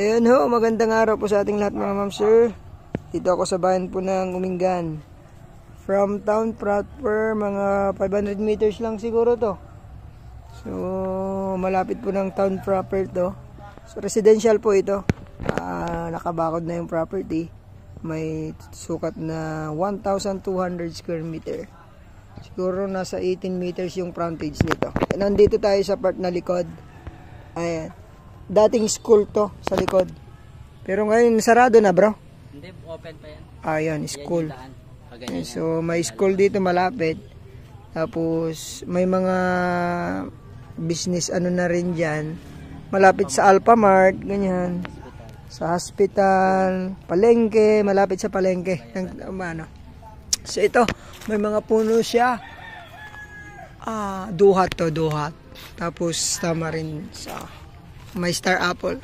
Ayun ho, magandang araw po sa ating lahat mga ma'am sir. Dito ako sa bayan po ng Umingan. From town proper, mga 500 meters lang siguro to. So, malapit po ng town proper to. So, residential po ito. Nakabakod na yung property. May sukat na 1,200 square meter. Siguro nasa 18 meters yung frontage nito. Nandito tayo sa part na likod. Ayan. Dating school to sa likod. Pero ngayon sarado na bro. Hindi, open pa yan. Ayan, school. Yan, so may school dito malapit. Tapos may mga business ano na rin dyan. Malapit sa Alphamart, ganyan. Sa hospital, palengke, malapit sa palengke. So ito, may mga puno siya. Duhat to, duhat. Tapos tama rin sa may star apple.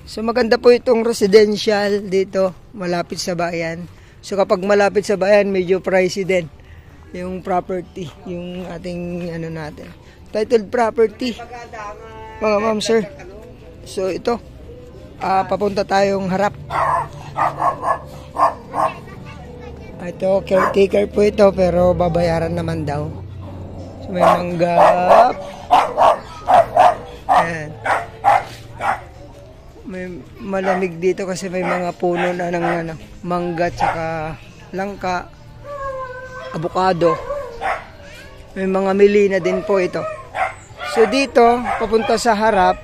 So maganda po itong residential dito, malapit sa bayan. So kapag malapit sa bayan, medyo pricey din yung property, yung ating ano natin. Titled property. Mga ma'am sir. So ito, papunta tayong harap. Ito, caretaker po ito, pero babayaran naman daw. So may manggap. Ayan. May malamig dito kasi may mga puno na ng mangga tsaka langka, abukado. May mga milina din po ito. So dito, papunta sa harap,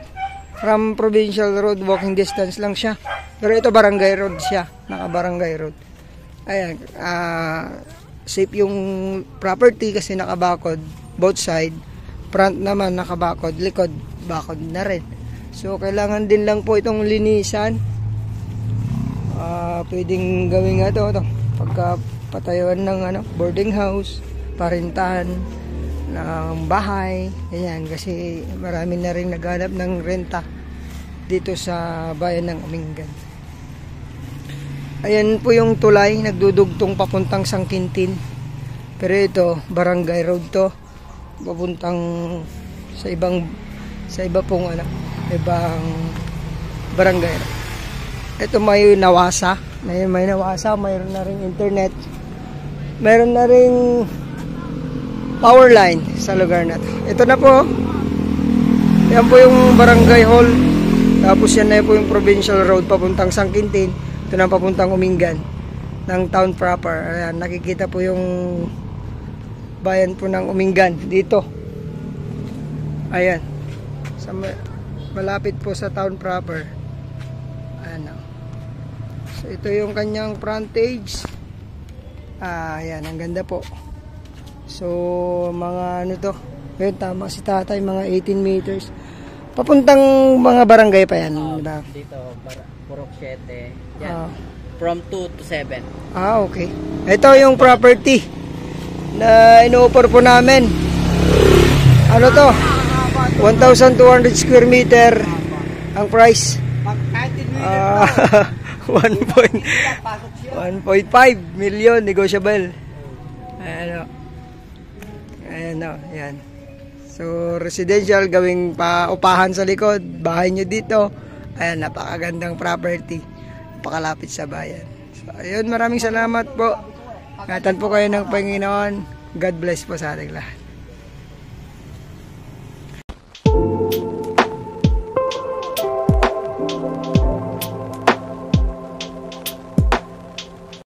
from Provincial Road, walking distance lang siya. Pero ito barangay road siya, naka-barangay road. Ayan, safe yung property kasi nakabakod, both side. Front naman nakabakod, likod bakod na rin. So kailangan din lang po itong linisan. Pwedeng gawin nga ito pagka patayuan ng boarding house, parintahan ng bahay, ganyan, kasi marami na rin naghanap ng renta dito sa bayan ng Umingan. Ayan po yung tulay, nagdudugtong papuntang Sangkintin. Pero ito, barangay road to, papuntang sa iba pong ibang barangay. Ito may nawasa, mayroon na ring internet, mayroon na ring power line sa lugar na to. Ito na po, yan po yung barangay hall, tapos yan na po yung provincial road papuntang Sangkintin. Ito na papuntang Umingan ng town proper. Ayan, nakikita po yung bayan po ng Umingan dito. Ayan, sa malapit po sa town proper. Ayan. So ito yung kanyang frontage. Ayan, ang ganda po. So mga to, yun, tama si tatay, mga 18 meters. Papuntang mga barangay pa yan, diba? Dito, Purok 7. Yan. From 2 to 7. Okay. Ito yung property na ino-offer po namin. Ano to? 1,200 square meter ang price. 1.5 million negotiable. Ayan. So residential, gawing paupahan sa likod, bahay nyo dito. Ayan, napakagandang property, napakalapit sa bayan. So ayun, maraming salamat po. Ingatan po kayo ng Panginoon. God bless po sa ating lahat.